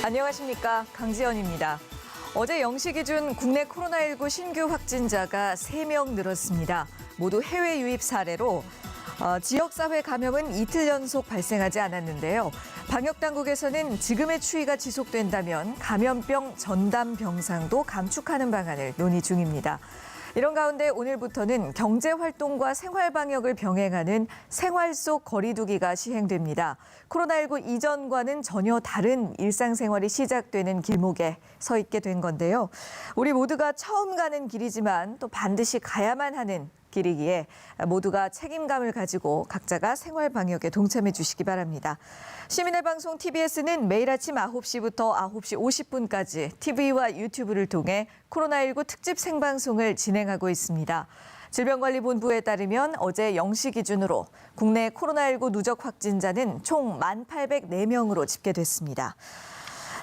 안녕하십니까. 강지연입니다. 어제 0시 기준 국내 코로나19 신규 확진자가 3명 늘었습니다. 모두 해외 유입 사례로 지역사회 감염은 이틀 연속 발생하지 않았는데요. 방역당국에서는 지금의 추이가 지속된다면 감염병 전담 병상도 감축하는 방안을 논의 중입니다. 이런 가운데 오늘부터는 경제활동과 생활방역을 병행하는 생활 속 거리두기가 시행됩니다. 코로나19 이전과는 전혀 다른 일상생활이 시작되는 길목에 서 있게 된 건데요. 우리 모두가 처음 가는 길이지만 또 반드시 가야만 하는 길이기에 모두가 책임감을 가지고 각자가 생활방역에 동참해 주시기 바랍니다. 시민의 방송 TBS는 매일 아침 9시부터 9시 50분까지 TV와 유튜브를 통해 코로나19 특집 생방송을 진행하고 있습니다. 질병관리본부에 따르면 어제 0시 기준으로 국내 코로나19 누적 확진자는 총 1,804명으로 집계됐습니다.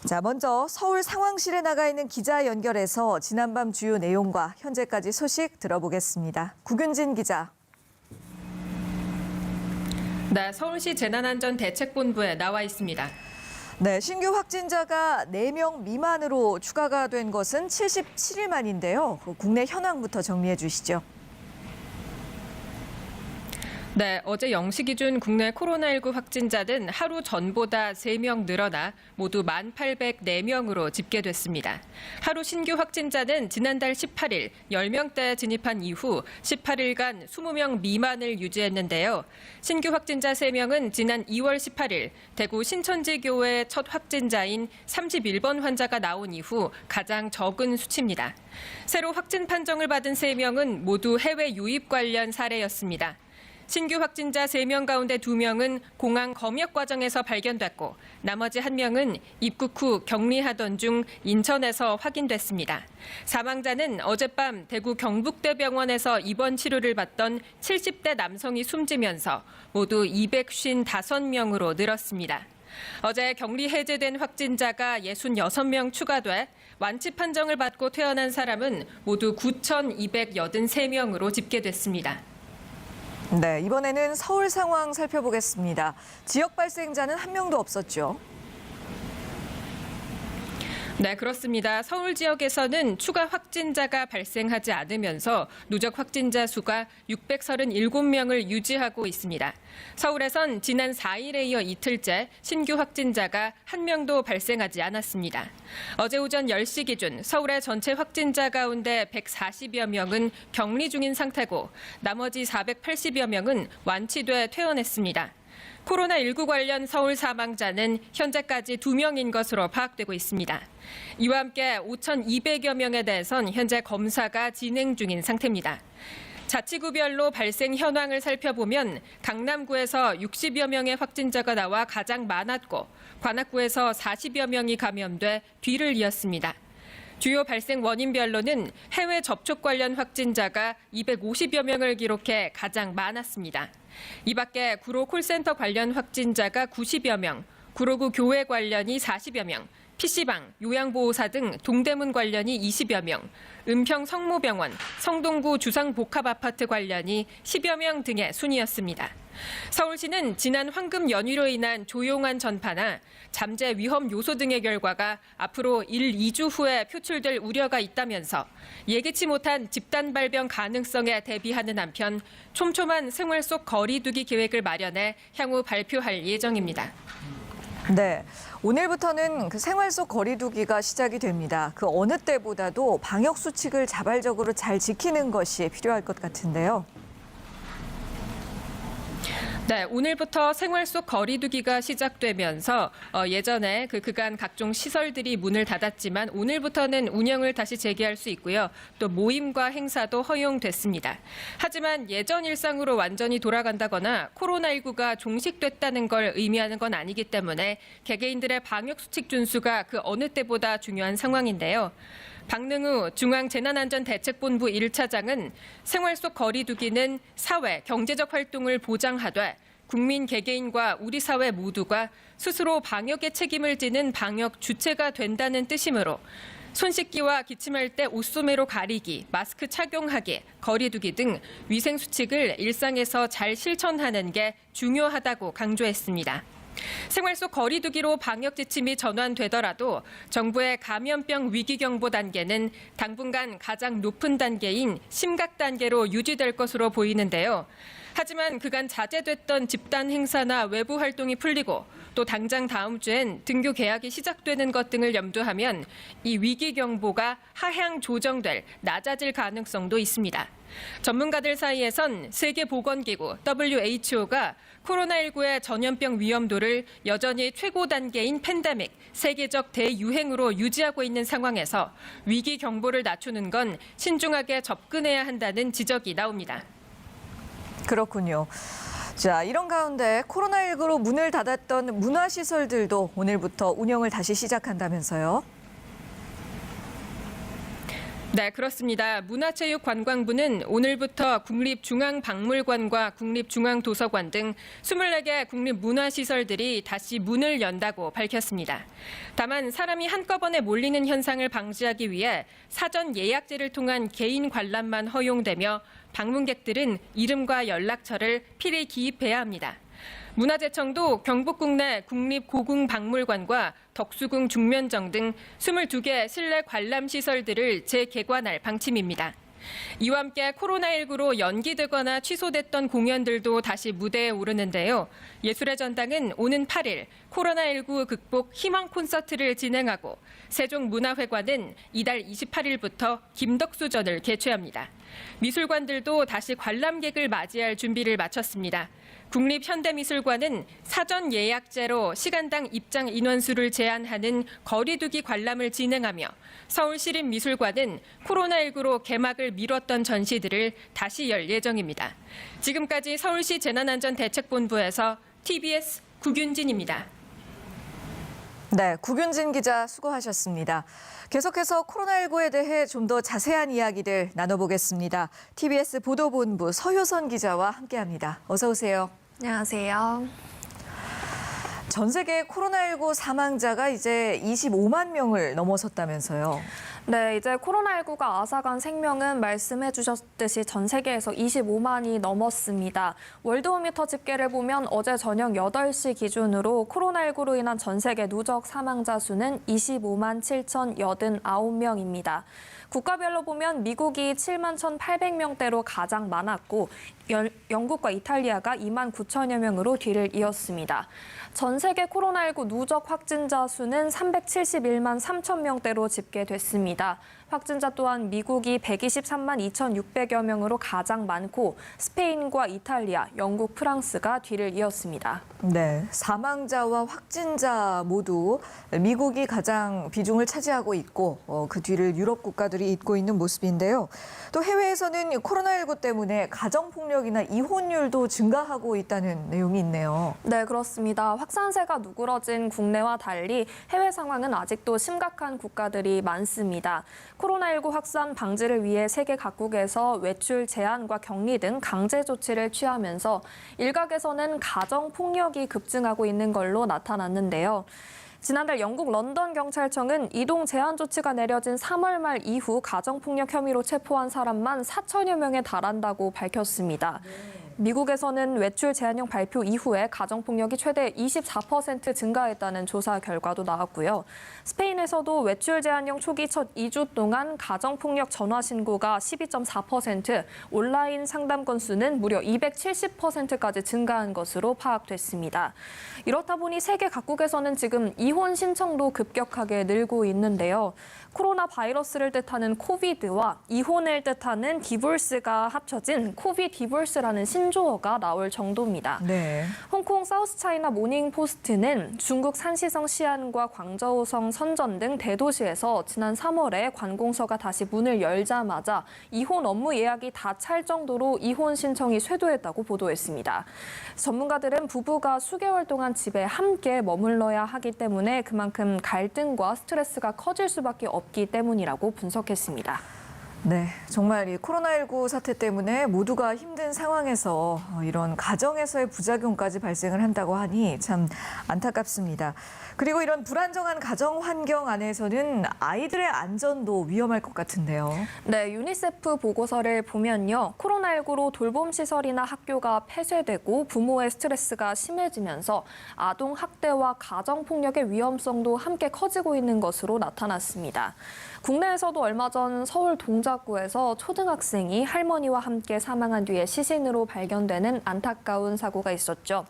자, 먼저 서울 상황실에 나가 있는 기자 연결해서 지난밤 주요 내용과 현재까지 소식 들어보겠습니다. 구균진 기자. 네, 서울시 재난안전대책본부에 나와 있습니다. 네, 신규 확진자가 4명 미만으로 추가가 된 것은 77일 만인데요. 국내 현황부터 정리해 주시죠. 네, 어제 0시 기준 국내 코로나19 확진자는 하루 전보다 3명 늘어나 모두 1,804명으로 집계됐습니다. 하루 신규 확진자는 지난달 18일 10명대에 진입한 이후 18일간 20명 미만을 유지했는데요. 신규 확진자 3명은 지난 2월 18일 대구 신천지교회 첫 확진자인 31번 환자가 나온 이후 가장 적은 수치입니다. 새로 확진 판정을 받은 3명은 모두 해외 유입 관련 사례였습니다. 신규 확진자 3명 가운데 2명은 공항 검역 과정에서 발견됐고 나머지 1명은 입국 후 격리하던 중 인천에서 확인됐습니다. 사망자는 어젯밤 대구 경북대병원에서 입원 치료를 받던 70대 남성이 숨지면서 모두 255명으로 늘었습니다. 어제 격리 해제된 확진자가 66명 추가돼 완치 판정을 받고 퇴원한 사람은 모두 9,283명으로 집계됐습니다. 네, 이번에는 서울 상황 살펴보겠습니다. 지역 발생자는 한 명도 없었죠. 네, 그렇습니다. 서울 지역에서는 추가 확진자가 발생하지 않으면서 누적 확진자 수가 637명을 유지하고 있습니다. 서울에선 지난 4일에 이어 이틀째 신규 확진자가 한 명도 발생하지 않았습니다. 어제 오전 10시 기준 서울의 전체 확진자 가운데 140여 명은 격리 중인 상태고 나머지 480여 명은 완치돼 퇴원했습니다. 코로나19 관련 서울 사망자는 현재까지 2명인 것으로 파악되고 있습니다. 이와 함께 5,200여 명에 대해선 현재 검사가 진행 중인 상태입니다. 자치구별로 발생 현황을 살펴보면 강남구에서 60여 명의 확진자가 나와 가장 많았고 관악구에서 40여 명이 감염돼 뒤를 이었습니다. 주요 발생 원인별로는 해외 접촉 관련 확진자가 250여 명을 기록해 가장 많았습니다. 이 밖에 구로 콜센터 관련 확진자가 90여 명, 구로구 교회 관련이 40여 명, PC방, 요양보호사 등 동대문 관련이 20여 명, 은평 성모병원, 성동구 주상복합아파트 관련이 10여 명 등의 순이었습니다. 서울시는 지난 황금 연휴로 인한 조용한 전파나 잠재 위험 요소 등의 결과가 앞으로 1-2주 후에 표출될 우려가 있다면서 예기치 못한 집단 발병 가능성에 대비하는 한편 촘촘한 생활 속 거리두기 계획을 마련해 향후 발표할 예정입니다. 네, 오늘부터는 그 생활 속 거리두기가 시작이 됩니다. 그 어느 때보다도 방역 수칙을 자발적으로 잘 지키는 것이 필요할 것 같은데요. 네, 오늘부터 생활 속 거리두기가 시작되면서 예전에 그간 각종 시설들이 문을 닫았지만 오늘부터는 운영을 다시 재개할 수 있고요. 또 모임과 행사도 허용됐습니다. 하지만 예전 일상으로 완전히 돌아간다거나 코로나19가 종식됐다는 걸 의미하는 건 아니기 때문에 개개인들의 방역 수칙 준수가 그 어느 때보다 중요한 상황인데요. 박능우 중앙재난안전대책본부 1차장은 생활 속 거리두기는 사회, 경제적 활동을 보장하되 국민 개개인과 우리 사회 모두가 스스로 방역의 책임을 지는 방역 주체가 된다는 뜻이므로 손 씻기와 기침할 때 옷소매로 가리기, 마스크 착용하기, 거리두기 등 위생 수칙을 일상에서 잘 실천하는 게 중요하다고 강조했습니다. 생활 속 거리 두기로 방역 지침이 전환되더라도 정부의 감염병 위기 경보 단계는 당분간 가장 높은 단계인 심각 단계로 유지될 것으로 보이는데요. 하지만 그간 자제됐던 집단 행사나 외부 활동이 풀리고 또 당장 다음 주엔 등교 개학이 시작되는 것 등을 염두하면 이 위기 경보가 하향 조정될 낮아질 가능성도 있습니다. 전문가들 사이에선 세계보건기구 WHO가 코로나19의 전염병 위험도를 여전히 최고 단계인 팬데믹, 세계적 대유행으로 유지하고 있는 상황에서 위기 경보를 낮추는 건 신중하게 접근해야 한다는 지적이 나옵니다. 그렇군요. 자, 이런 가운데 코로나19로 문을 닫았던 문화시설들도 오늘부터 운영을 다시 시작한다면서요? 네, 그렇습니다. 문화체육관광부는 오늘부터 국립중앙박물관과 국립중앙도서관 등 24개 국립문화시설들이 다시 문을 연다고 밝혔습니다. 다만 사람이 한꺼번에 몰리는 현상을 방지하기 위해 사전 예약제를 통한 개인 관람만 허용되며 방문객들은 이름과 연락처를 필히 기입해야 합니다. 문화재청도 경북국 내 국립고궁박물관과 덕수궁 중면정 등 22개 실내 관람시설들을 재개관할 방침입니다. 이와 함께 코로나19로 연기되거나 취소됐던 공연들도 다시 무대에 오르는데요. 예술의 전당은 오는 8일 코로나19 극복 희망 콘서트를 진행하고 세종문화회관은 이달 28일부터 김덕수전을 개최합니다. 미술관들도 다시 관람객을 맞이할 준비를 마쳤습니다. 국립현대미술관은 사전 예약제로 시간당 입장 인원수를 제한하는 거리두기 관람을 진행하며 서울시립미술관은 코로나19로 개막을 미뤘던 전시들을 다시 열 예정입니다. 지금까지 서울시 재난안전대책본부에서 TBS 구균진입니다. 네, 구균진 기자 수고하셨습니다. 계속해서 코로나19에 대해 좀 더 자세한 이야기들 나눠보겠습니다. TBS 보도본부 서효선 기자와 함께합니다. 어서 오세요. 안녕하세요. 전 세계 코로나19 사망자가 이제 25만 명을 넘어섰다면서요. 네, 이제 코로나19가 앗아간 생명은 말씀해 주셨듯이 전 세계에서 25만이 넘었습니다. 월드오미터 집계를 보면 어제 저녁 8시 기준으로 코로나19로 인한 전 세계 누적 사망자 수는 25만 7,089명입니다. 국가별로 보면 미국이 7만 1,800명대로 가장 많았고 영국과 이탈리아가 2만 9천여 명으로 뒤를 이었습니다. 전 세계 코로나19 누적 확진자 수는 371만 3천 명대로 집계됐습니다. 확진자 또한 미국이 123만 2,600여 명으로 가장 많고 스페인과 이탈리아, 영국, 프랑스가 뒤를 이었습니다. 네, 사망자와 확진자 모두 미국이 가장 비중을 차지하고 있고 그 뒤를 유럽 국가들이 잇고 있는 모습인데요. 또 해외에서는 코로나19 때문에 가정폭력이나 이혼율도 증가하고 있다는 내용이 있네요. 네, 그렇습니다. 확산세가 누그러진 국내와 달리 해외 상황은 아직도 심각한 국가들이 많습니다. 코로나19 확산 방지를 위해 세계 각국에서 외출 제한과 격리 등 강제 조치를 취하면서 일각에서는 가정폭력이 급증하고 있는 걸로 나타났는데요. 지난달 영국 런던 경찰청은 이동 제한 조치가 내려진 3월 말 이후 가정폭력 혐의로 체포한 사람만 4천여 명에 달한다고 밝혔습니다. 미국에서는 외출 제한령 발표 이후에 가정폭력이 최대 24% 증가했다는 조사 결과도 나왔고요. 스페인에서도 외출 제한령 초기 첫 2주 동안 가정폭력 전화 신고가 12.4%, 온라인 상담 건수는 무려 270%까지 증가한 것으로 파악됐습니다. 이렇다 보니 세계 각국에서는 지금 이혼 신청도 급격하게 늘고 있는데요. 코로나 바이러스를 뜻하는 코비드와 이혼을 뜻하는 디볼스가 합쳐진 코비 디볼스라는 신조어가 나올 정도입니다. 네. 홍콩 사우스차이나 모닝포스트는 중국 산시성 시안과 광저우성 선전 등 대도시에서 지난 3월에 관공서가 다시 문을 열자마자 이혼 업무 예약이 다 찰 정도로 이혼 신청이 쇄도했다고 보도했습니다. 전문가들은 부부가 수개월 동안 집에 함께 머물러야 하기 때문에 그만큼 갈등과 스트레스가 커질 수밖에 없기 때문이라고 분석했습니다. 네, 정말 이 코로나19 사태 때문에 모두가 힘든 상황에서 이런 가정에서의 부작용까지 발생을 한다고 하니 참 안타깝습니다. 그리고 이런 불안정한 가정 환경 안에서는 아이들의 안전도 위험할 것 같은데요. 네, 유니세프 보고서를 보면요. 코로나19로 돌봄 시설이나 학교가 폐쇄되고 부모의 스트레스가 심해지면서 아동 학대와 가정 폭력의 위험성도 함께 커지고 있는 것으로 나타났습니다. 국내에서도 얼마 전 서울 동작구에서 초등학생이 할머니와 함께 사망한 뒤에 시신으로 발견되는 안타까운 사고가 있었죠.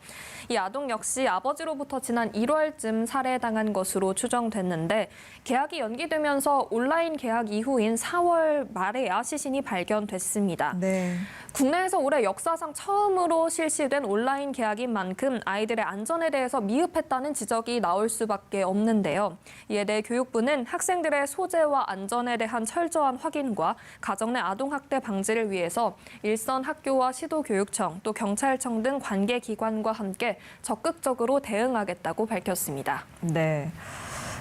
이 아동 역시 아버지로부터 지난 1월쯤 살해당한 것으로 추정됐는데 계약이 연기되면서 온라인 계약 이후인 4월 말에야 시신이 발견됐습니다. 네. 국내에서 올해 역사상 처음으로 실시된 온라인 계약인 만큼 아이들의 안전에 대해서 미흡했다는 지적이 나올 수밖에 없는데요. 이에 대해 교육부는 학생들의 소재와 안전에 대한 철저한 확인과 가정 내 아동학대 방지를 위해서 일선 학교와 시도교육청 또 경찰청 등 관계기관과 함께 적극적으로 대응하겠다고 밝혔습니다. 네.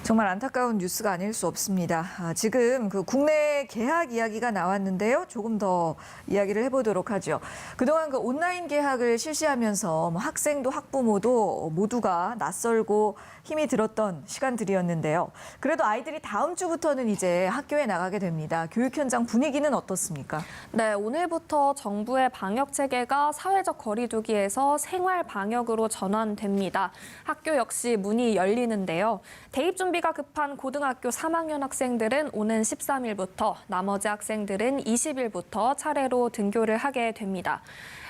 정말 안타까운 뉴스가 아닐 수 없습니다. 지금 그 국내 계약 이야기가 나왔는데요. 조금 더 이야기를 해보도록 하죠. 그동안 그 온라인 계약을 실시하면서 학생도 학부모도 모두가 낯설고 힘이 들었던 시간들이었는데요. 그래도 아이들이 다음 주부터는 이제 학교에 나가게 됩니다. 교육 현장 분위기는 어떻습니까? 네, 오늘부터 정부의 방역 체계가 사회적 거리 두기에서 생활 방역으로 전환됩니다. 학교 역시 문이 열리는데요. 대입 준비가 급한 고등학교 3학년 학생들은 오는 13일부터, 나머지 학생들은 20일부터 차례로 등교를 하게 됩니다.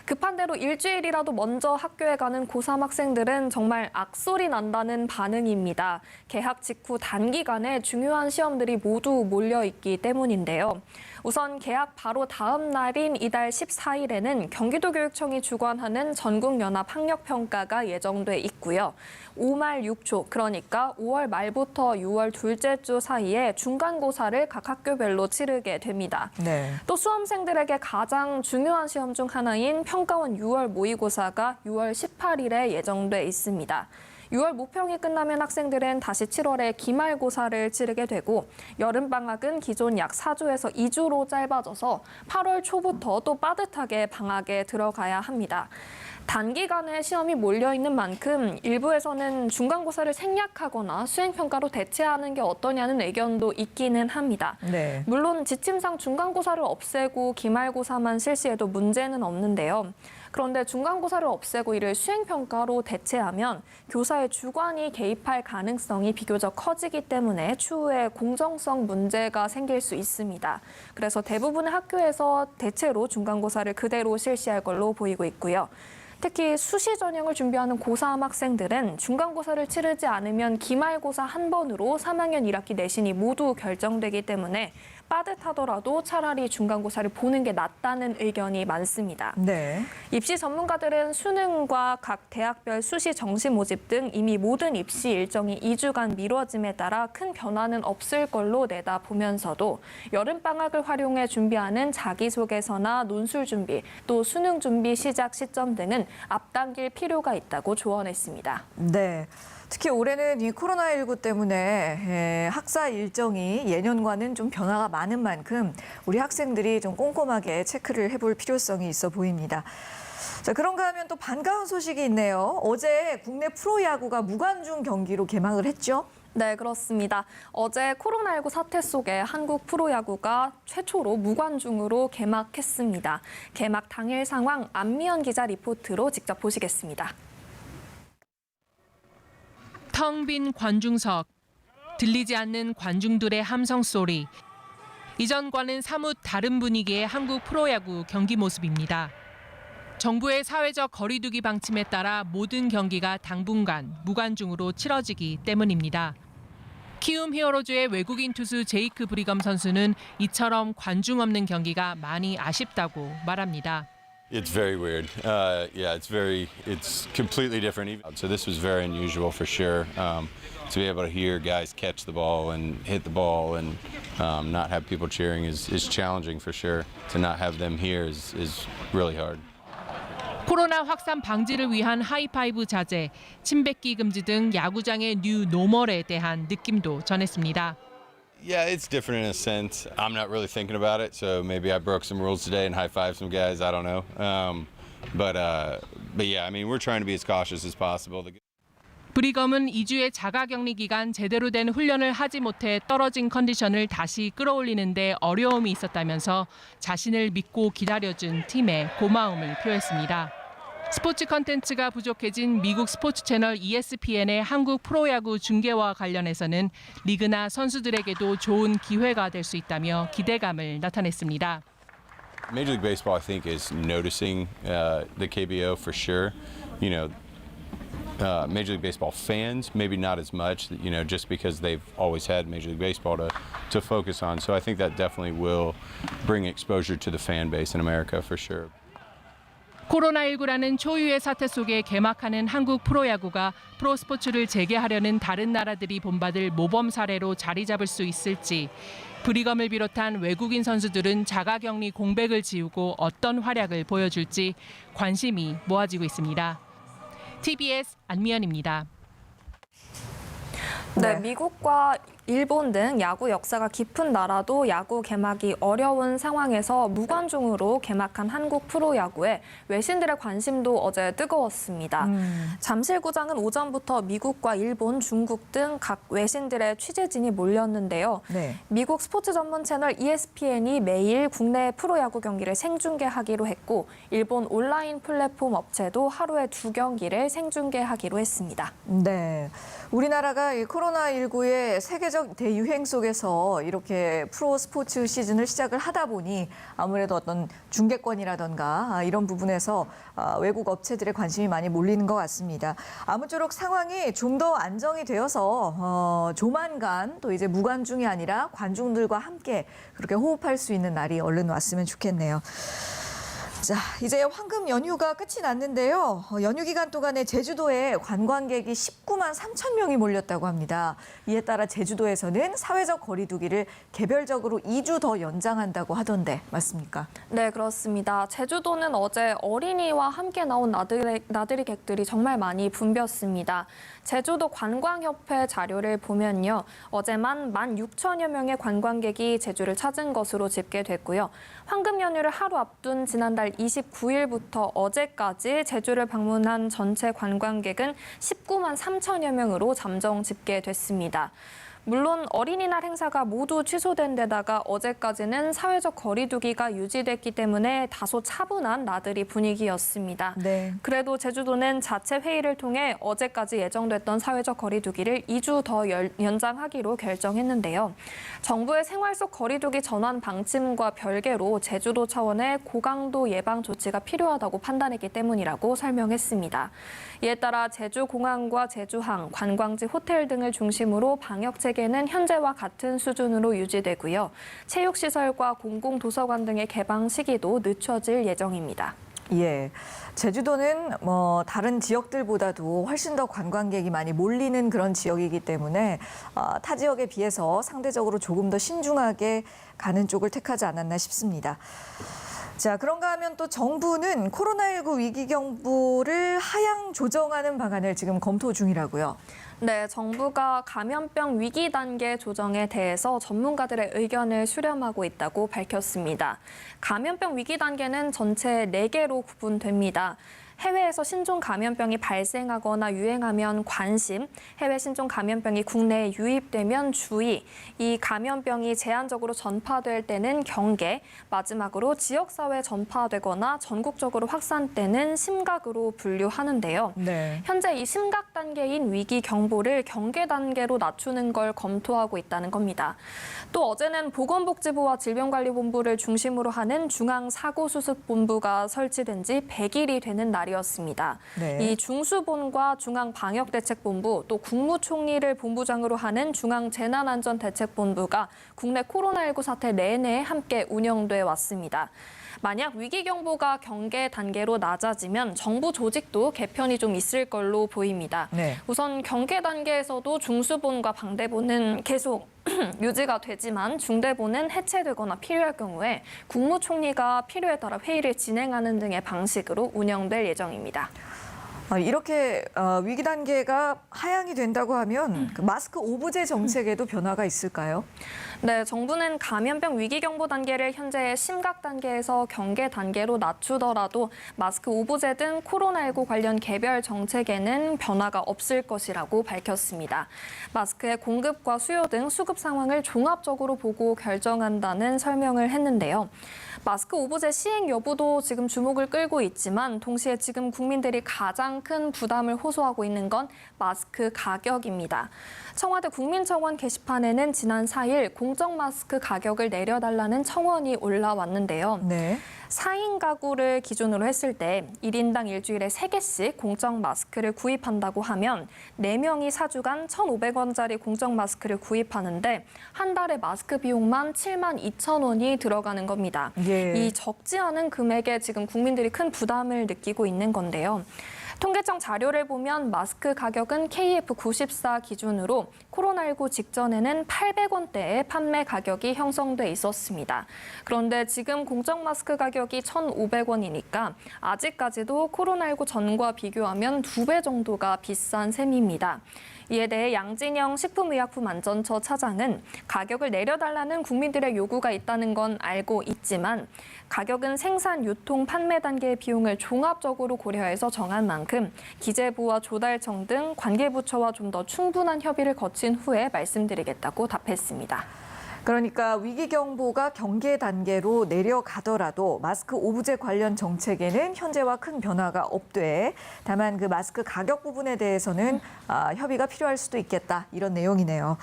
급한 대로 일주일이라도 먼저 학교에 가는 고3 학생들은 정말 악소리 난다는 반응입니다. 개학 직후 단기간에 중요한 시험들이 모두 몰려있기 때문인데요. 우선 개학 바로 다음 날인 이달 14일에는 경기도교육청이 주관하는 전국연합학력평가가 예정돼 있고요. 5말 6초, 그러니까 5월 말부터 6월 둘째 주 사이에 중간고사를 각 학교별로 치르게 됩니다. 네. 또 수험생들에게 가장 중요한 시험 중 하나인 평가원 6월 모의고사가 6월 18일에 예정돼 있습니다. 6월 모평이 끝나면 학생들은 다시 7월에 기말고사를 치르게 되고 여름방학은 기존 약 4주에서 2주로 짧아져서 8월 초부터 또 빠듯하게 방학에 들어가야 합니다. 단기간에 시험이 몰려있는 만큼 일부에서는 중간고사를 생략하거나 수행평가로 대체하는 게 어떠냐는 의견도 있기는 합니다. 네. 물론 지침상 중간고사를 없애고 기말고사만 실시해도 문제는 없는데요. 그런데 중간고사를 없애고 이를 수행평가로 대체하면 교사의 주관이 개입할 가능성이 비교적 커지기 때문에 추후에 공정성 문제가 생길 수 있습니다. 그래서 대부분의 학교에서 대체로 중간고사를 그대로 실시할 걸로 보이고 있고요. 특히 수시 전형을 준비하는 고3 학생들은 중간고사를 치르지 않으면 기말고사 한 번으로 3학년 1학기 내신이 모두 결정되기 때문에 빠듯하더라도 차라리 중간고사를 보는 게 낫다는 의견이 많습니다. 네. 입시 전문가들은 수능과 각 대학별 수시 정시 모집 등 이미 모든 입시 일정이 2주간 미뤄짐에 따라 큰 변화는 없을 걸로 내다보면서도 여름방학을 활용해 준비하는 자기소개서나 논술 준비, 또 수능 준비 시작 시점 등은 앞당길 필요가 있다고 조언했습니다. 네. 특히 올해는 이 코로나19 때문에 학사 일정이 예년과는 좀 변화가 많은 만큼 우리 학생들이 좀 꼼꼼하게 체크를 해볼 필요성이 있어 보입니다. 자, 그런가 하면 또 반가운 소식이 있네요. 어제 국내 프로야구가 무관중 경기로 개막을 했죠? 네, 그렇습니다. 어제 코로나19 사태 속에 한국 프로야구가 최초로 무관중으로 개막했습니다. 개막 당일 상황 안미연 기자 리포트로 직접 보시겠습니다. 텅 빈 관중석, 들리지 않는 관중들의 함성 소리. 이전과는 사뭇 다른 분위기의 한국 프로야구 경기 모습입니다. 정부의 사회적 거리두기 방침에 따라 모든 경기가 당분간 무관중으로 치러지기 때문입니다. 키움 히어로즈의 외국인 투수 제이크 브리검 선수는 이처럼 관중 없는 경기가 많이 아쉽다고 말합니다. It's very weird. It's completely different. So this was very unusual for sure. To be able to hear guys catch the ball and hit the ball and not have people cheering is challenging for sure. To not have them here is really hard. 코로나 확산 방지를 위한 하이파이브 자제, 침 뱉기 금지 등 야구장의 뉴 노멀에 대한 느낌도 전했습니다. Yeah, it's different in a sense. I'm not really thinking about it, so maybe I broke some rules today and high-fived some guys. I don't know. But yeah, I mean, we're trying to be as cautious as possible. 브리검은 2주의 자가격리 기간 제대로 된 훈련을 하지 못해 떨어진 컨디션을 다시 끌어올리는 데 어려움이 있었다면서 자신을 믿고 기다려준 팀에 고마움을 표했습니다. 스포츠 컨텐츠가 부족해진 미국 스포츠 채널 ESPN의 한국 프로야구 중계와 관련해서는 리그나 선수들에게도 좋은 기회가 될 수 있다며 기대감을 나타냈습니다. Major League Baseball, I think, is noticing the KBO for sure. You know, Major League Baseball fans, maybe not as much, you know, just because they've always had Major League Baseball to focus on. So I think that definitely will bring exposure to the fan base in America for sure. 코로나19라는 초유의 사태 속에 개막하는 한국 프로야구가 프로스포츠를 재개하려는 다른 나라들이 본받을 모범 사례로 자리 잡을 수 있을지, 브리검을 비롯한 외국인 선수들은 자가격리 공백을 지우고 어떤 활약을 보여줄지 관심이 모아지고 있습니다. TBS 안미연입니다. 네, 미국과 일본 등 야구 역사가 깊은 나라도 야구 개막이 어려운 상황에서 무관중으로 개막한 한국 프로야구에 외신들의 관심도 어제 뜨거웠습니다. 잠실구장은 오전부터 미국과 일본, 중국 등 각 외신들의 취재진이 몰렸는데요. 네. 미국 스포츠 전문 채널 ESPN이 매일 국내 프로야구 경기를 생중계하기로 했고 일본 온라인 플랫폼 업체도 하루에 2경기를 생중계하기로 했습니다. 네. 우리나라가 이 코로나19의 세계적 대유행 속에서 이렇게 프로 스포츠 시즌을 시작을 하다 보니 아무래도 어떤 중계권이라던가 이런 부분에서 외국 업체들의 관심이 많이 몰리는 것 같습니다. 아무쪼록 상황이 좀 더 안정이 되어서 조만간 또 이제 무관중이 아니라 관중들과 함께 그렇게 호흡할 수 있는 날이 얼른 왔으면 좋겠네요. 자, 이제 황금 연휴가 끝이 났는데요. 연휴 기간 동안에 제주도에 관광객이 19만 3천 명이 몰렸다고 합니다. 이에 따라 제주도에서는 사회적 거리 두기를 개별적으로 2주 더 연장한다고 하던데 맞습니까? 네, 그렇습니다. 제주도는 어제 어린이와 함께 나온 나들이 객들이 정말 많이 붐볐습니다. 제주도 관광협회 자료를 보면요. 어제만 16,000여 명의 관광객이 제주를 찾은 것으로 집계됐고요. 황금 연휴를 하루 앞둔 지난달 29일부터 어제까지 제주를 방문한 전체 관광객은 19만 3천여 명으로 잠정 집계됐습니다. 물론 어린이날 행사가 모두 취소된 데다가 어제까지는 사회적 거리 두기가 유지됐기 때문에 다소 차분한 나들이 분위기였습니다. 네. 그래도 제주도는 자체 회의를 통해 어제까지 예정됐던 사회적 거리 두기를 2주 더 연장하기로 결정했는데요. 정부의 생활 속 거리 두기 전환 방침과 별개로 제주도 차원의 고강도 예방 조치가 필요하다고 판단했기 때문이라고 설명했습니다. 이에 따라 제주공항과 제주항, 관광지 호텔 등을 중심으로 방역 체계는 현재와 같은 수준으로 유지되고요. 체육시설과 공공도서관 등의 개방 시기도 늦춰질 예정입니다. 예, 제주도는 다른 지역들보다도 훨씬 더 관광객이 많이 몰리는 그런 지역이기 때문에 타 지역에 비해서 상대적으로 조금 더 신중하게 가는 쪽을 택하지 않았나 싶습니다. 자, 그런가 하면 또 정부는 코로나19 위기경보를 하향 조정하는 방안을 지금 검토 중이라고요. 네, 정부가 감염병 위기 단계 조정에 대해서 전문가들의 의견을 수렴하고 있다고 밝혔습니다. 감염병 위기 단계는 전체 4개로 구분됩니다. 해외에서 신종 감염병이 발생하거나 유행하면 관심, 해외 신종 감염병이 국내에 유입되면 주의, 이 감염병이 제한적으로 전파될 때는 경계, 마지막으로 지역사회에 전파되거나 전국적으로 확산되는 심각으로 분류하는데요. 네. 현재 이 심각 단계인 위기 경보를 경계 단계로 낮추는 걸 검토하고 있다는 겁니다. 또 어제는 보건복지부와 질병관리본부를 중심으로 하는 중앙사고수습본부가 설치된 지 100일이 되는 날이었습니다. 네. 이 중수본과 중앙방역대책본부 또 국무총리를 본부장으로 하는 중앙재난안전대책본부가 국내 코로나19 사태 내내 함께 운영돼 왔습니다. 만약 위기경보가 경계 단계로 낮아지면 정부 조직도 개편이 좀 있을 걸로 보입니다. 네. 우선 경계 단계에서도 중수본과 방대본은 계속 유지가 되지만 중대본은 해체되거나 필요할 경우에 국무총리가 필요에 따라 회의를 진행하는 등의 방식으로 운영될 예정입니다. 이렇게 위기 단계가 하향이 된다고 하면 그 마스크 오브제 정책에도 변화가 있을까요? 네, 정부는 감염병 위기경보 단계를 현재의 심각 단계에서 경계 단계로 낮추더라도 마스크 오브제 등 코로나19 관련 개별 정책에는 변화가 없을 것이라고 밝혔습니다. 마스크의 공급과 수요 등 수급 상황을 종합적으로 보고 결정한다는 설명을 했는데요. 마스크 오브제 시행 여부도 지금 주목을 끌고 있지만 동시에 지금 국민들이 가장 큰 부담을 호소하고 있는 건 마스크 가격입니다. 청와대 국민청원 게시판에는 지난 4일 공적 마스크 가격을 내려달라는 청원이 올라왔는데요. 네. 4인 가구를 기준으로 했을 때 1인당 일주일에 3개씩 공적 마스크를 구입한다고 하면 4명이 4주간 1,500원짜리 공적 마스크를 구입하는데 한 달에 마스크 비용만 72,000원이 들어가는 겁니다. 예. 이 적지 않은 금액에 지금 국민들이 큰 부담을 느끼고 있는 건데요. 통계청 자료를 보면 마스크 가격은 KF94 기준으로 코로나19 직전에는 800원대의 판매 가격이 형성돼 있었습니다. 그런데 지금 공적 마스크 가격이 1,500원이니까 아직까지도 코로나19 전과 비교하면 2배 정도가 비싼 셈입니다. 이에 대해 양진영 식품의약품안전처 차장은 가격을 내려달라는 국민들의 요구가 있다는 건 알고 있지만 가격은 생산, 유통, 판매 단계의 비용을 종합적으로 고려해서 정한 만큼 기재부와 조달청 등 관계부처와 좀 더 충분한 협의를 거친 후에 말씀드리겠다고 답했습니다. 그러니까 위기 경보가 경계 단계로 내려가더라도 마스크 오브제 관련 정책에는 현재와 큰 변화가 없되 다만 그 마스크 가격 부분에 대해서는 협의가 필요할 수도 있겠다 이런 내용이네요.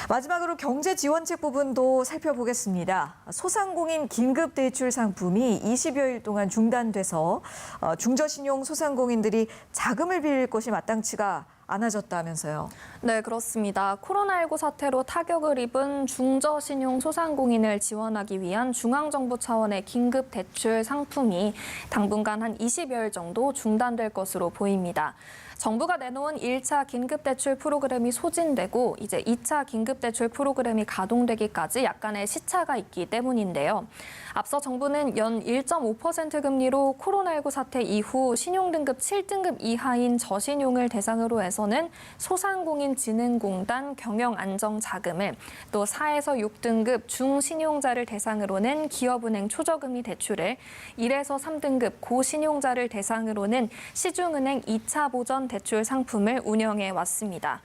마지막으로 경제 지원책 부분도 살펴보겠습니다. 소상공인 긴급 대출 상품이 20여일 동안 중단돼서 중저신용 소상공인들이 자금을 빌릴 것이 마땅치가 않아졌다면서요. 네, 그렇습니다. 코로나19 사태로 타격을 입은 중저신용 소상공인을 지원하기 위한 중앙정부 차원의 긴급 대출 상품이 당분간 한 20여일 정도 중단될 것으로 보입니다. 정부가 내놓은 1차 긴급대출 프로그램이 소진되고 이제 2차 긴급대출 프로그램이 가동되기까지 약간의 시차가 있기 때문인데요. 앞서 정부는 연 1.5% 금리로 코로나19 사태 이후 신용등급 7등급 이하인 저신용을 대상으로 해서는 소상공인진흥공단 경영안정자금을 또 4에서 6등급 중신용자를 대상으로는 기업은행 초저금리 대출을 1에서 3등급 고신용자를 대상으로는 시중은행 2차 보전 대출 상품을 운영해 왔습니다.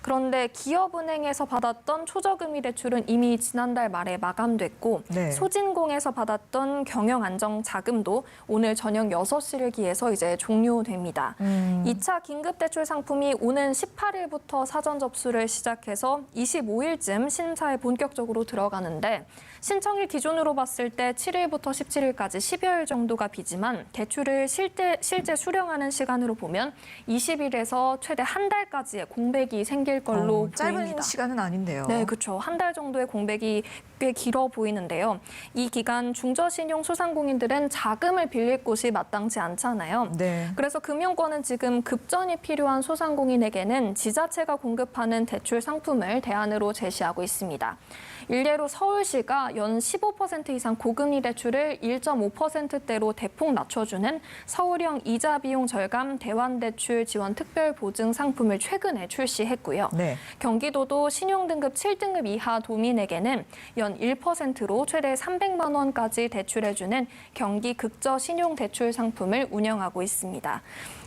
그런데 기업은행에서 받았던 초저금리 대출은 이미 지난달 말에 마감됐고 네. 소진공에서 받았던 경영안정자금도 오늘 저녁 6시를 기해서 이제 종료됩니다. 2차 긴급대출 상품이 오는 18일부터 사전 접수를 시작해서 25일쯤 심사에 본격적으로 들어가는데 신청일 기준으로 봤을 때 7일부터 17일까지 10여일 정도가 비지만 대출을 실제 수령하는 시간으로 보면 20일에서 최대 한 달까지의 공백이 생길 걸로 짧은 보입니다. 시간은 아닌데요. 네, 그렇죠. 한 달 정도의 공백이 꽤 길어 보이는데요. 이 기간 중저신용 소상공인들은 자금을 빌릴 곳이 마땅치 않잖아요. 네. 그래서 금융권은 지금 급전이 필요한 소상공인에게는 지자체가 공급하는 대출 상품을 대안으로 제시하고 있습니다. 일례로 서울시가 연 15% 이상 고금리 대출을 1.5%대로 대폭 낮춰주는 서울형 이자 비용 절감 대환대출 지원 특별 보증 상품을 최근에 출시했고요. 네. 경기도도 신용등급 7등급 이하 도민에게는 연 1%로 최대 300만 원까지 대출해주는 경기 극저 신용대출 상품을 운영하고 있습니다.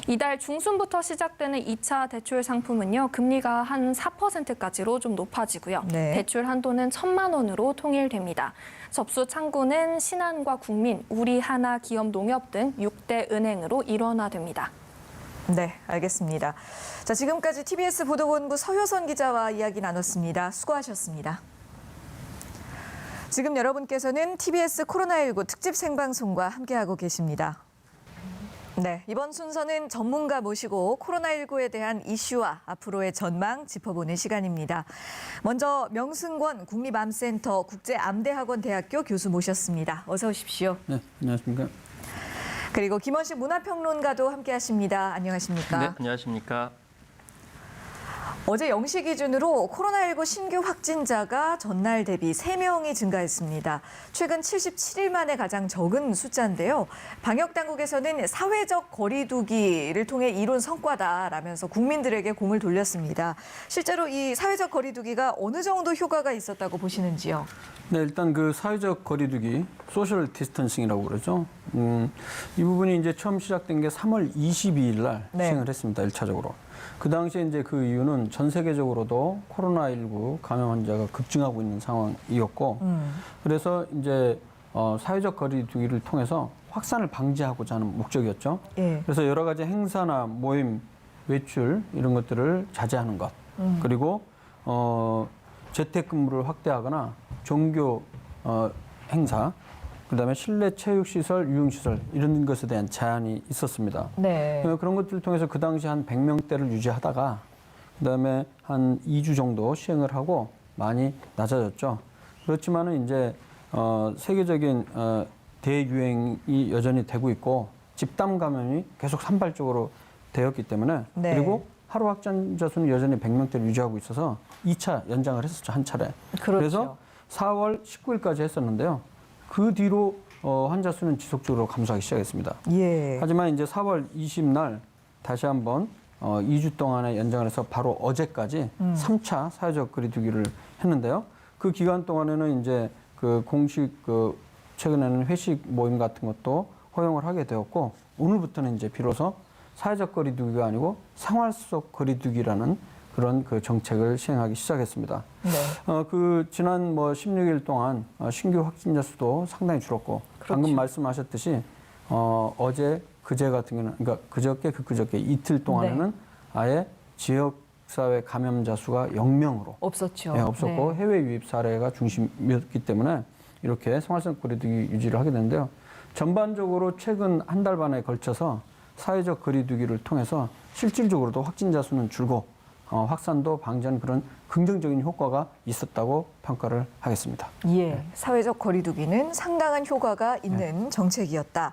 이달 중순부터 시작되는 2차 대출 상품은요, 금리가 한 4%까지로 좀 높아지고요. 네. 대출 한도는 1,000만 원으로 통일됩니다. 접수 창구는 신한과 국민, 우리하나, 기업농협 등 6대 은행으로 일원화됩니다. 네, 알겠습니다. 자, 지금까지 TBS 보도본부 서효선 기자와 이야기 나눴습니다. 수고하셨습니다. 지금 여러분께서는 TBS 코로나19 특집 생방송과 함께하고 계십니다. 네, 이번 순서는 전문가 모시고 코로나19에 대한 이슈와 앞으로의 전망 짚어보는 시간입니다. 먼저 명승권 국립암센터 국제암대학원대학교 교수 모셨습니다. 어서 오십시오. 네, 안녕하십니까. 그리고 김원식 문화평론가도 함께하십니다. 안녕하십니까? 네, 안녕하십니까. 어제 0시 기준으로 코로나19 신규 확진자가 전날 대비 3명이 증가했습니다. 최근 77일 만에 가장 적은 숫자인데요. 방역당국에서는 사회적 거리 두기를 통해 이룬 성과다라면서 국민들에게 공을 돌렸습니다. 실제로 이 사회적 거리 두기가 어느 정도 효과가 있었다고 보시는지요? 네, 일단 그 사회적 거리두기, 소셜 디스턴싱이라고 그러죠. 이 부분이 이제 처음 시작된 게 3월 22일 날 네. 시행을 했습니다. 1차적으로. 그 당시에 이제 그 이유는 전 세계적으로도 코로나19 감염 환자가 급증하고 있는 상황이었고, 그래서 이제 사회적 거리두기를 통해서 확산을 방지하고자 하는 목적이었죠. 예. 그래서 여러 가지 행사나 모임, 외출 이런 것들을 자제하는 것, 그리고 재택근무를 확대하거나 종교 행사, 그다음에 실내 체육시설, 유흥시설 이런 것에 대한 제한이 있었습니다. 네. 그런 것들을 통해서 그 당시 한 100명대를 유지하다가 그다음에 한 2주 정도 시행을 하고 많이 낮아졌죠. 그렇지만은 이제 세계적인 대유행이 여전히 되고 있고 집단 감염이 계속 산발적으로 되었기 때문에 네. 그리고 하루 확진자 수는 여전히 100명대를 유지하고 있어서 2차 연장을 했었죠, 한 차례. 그렇죠. 그래서 4월 19일까지 했었는데요. 그 뒤로 환자 수는 지속적으로 감소하기 시작했습니다. 예. 하지만 이제 4월 20날 다시 한번 2주 동안의 연장을 해서 바로 어제까지 3차 사회적 거리두기를 했는데요. 그 기간 동안에는 이제 그 공식 최근에는 회식 모임 같은 것도 허용을 하게 되었고 오늘부터는 이제 비로소 사회적 거리두기가 아니고 생활 속 거리두기라는 그런 그 정책을 시행하기 시작했습니다. 네. 그 지난 16일 동안 신규 확진자 수도 상당히 줄었고 그렇죠. 방금 말씀하셨듯이 어제 그제 같은 경우는 그러니까 그저께 이틀 동안에는 네. 아예 지역사회 감염자 수가 0명으로 없었죠. 없었고 네. 해외 유입 사례가 중심이었기 때문에 이렇게 생활성 거리두기 유지를 하게 되는데요. 전반적으로 최근 한 달 반에 걸쳐서 사회적 거리두기를 통해서 실질적으로도 확진자 수는 줄고 확산도 방지하는 그런 긍정적인 효과가 있었다고 평가를 하겠습니다. 예, 사회적 거리두기는 상당한 효과가 있는 정책이었다.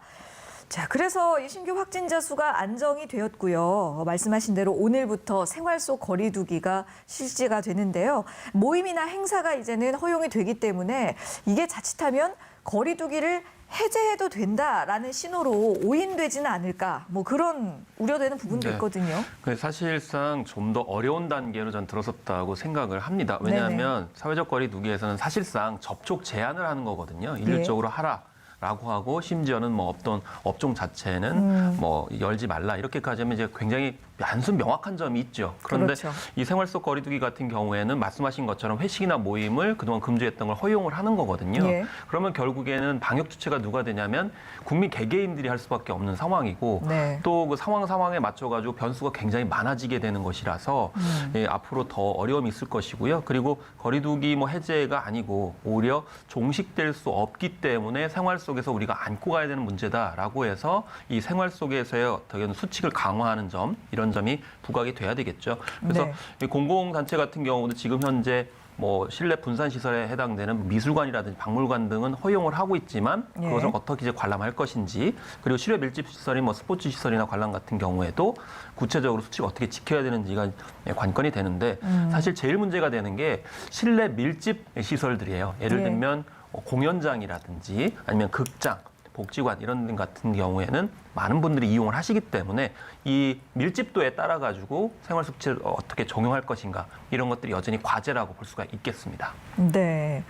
자, 그래서 이 신규 확진자 수가 안정이 되었고요. 말씀하신 대로 오늘부터 생활 속 거리두기가 실시가 되는데요. 모임이나 행사가 이제는 허용이 되기 때문에 이게 자칫하면 거리두기를 해제해도 된다라는 신호로 오인되지는 않을까, 뭐 그런 우려되는 부분도 네. 있거든요. 사실상 좀 더 어려운 단계로 전 들어섰다고 생각을 합니다. 왜냐하면 사회적 거리두기에서는 사실상 접촉 제한을 하는 거거든요. 일률적으로 하라라고 하고 심지어는 뭐 어떤 업종 자체는 뭐 열지 말라 이렇게까지 하면 이제 굉장히 단순 명확한 점이 있죠. 그런데 그렇죠. 이 생활 속 거리두기 같은 경우에는 말씀하신 것처럼 회식이나 모임을 그동안 금지했던 걸 허용을 하는 거거든요. 예. 그러면 결국에는 방역 주체가 누가 되냐면 국민 개개인들이 할 수밖에 없는 상황이고 네. 또 그 상황에 맞춰가지고 변수가 굉장히 많아지게 되는 것이라서 예, 앞으로 더 어려움이 있을 것이고요. 그리고 거리두기 뭐 해제가 아니고 오히려 종식될 수 없기 때문에 생활 속에서 우리가 안고 가야 되는 문제다라고 해서 이 생활 속에서의 어떤 수칙을 강화하는 점 이런 점이 부각이 돼야 되겠죠. 그래서 네. 이 공공단체 같은 경우도 지금 현재 뭐 실내 분산 시설에 해당되는 미술관이라든지 박물관 등은 허용을 하고 있지만 예. 그것을 어떻게 이제 관람할 것인지 그리고 실외 밀집 시설인 뭐 스포츠 시설이나 관람 같은 경우에도 구체적으로 수칙을 어떻게 지켜야 되는지가 관건이 되는데 사실 제일 문제가 되는 게 실내 밀집 시설들이에요. 예를 예. 들면 공연장이라든지 아니면 극장 복지관 이런 등 같은 경우에는 많은 분들이 이용을 하시기 때문에 이 밀집도에 따라 가지고 생활 수칙을 어떻게 적용할 것인가 이런 것들이 여전히 과제라고 볼 수가 있겠습니다. 네.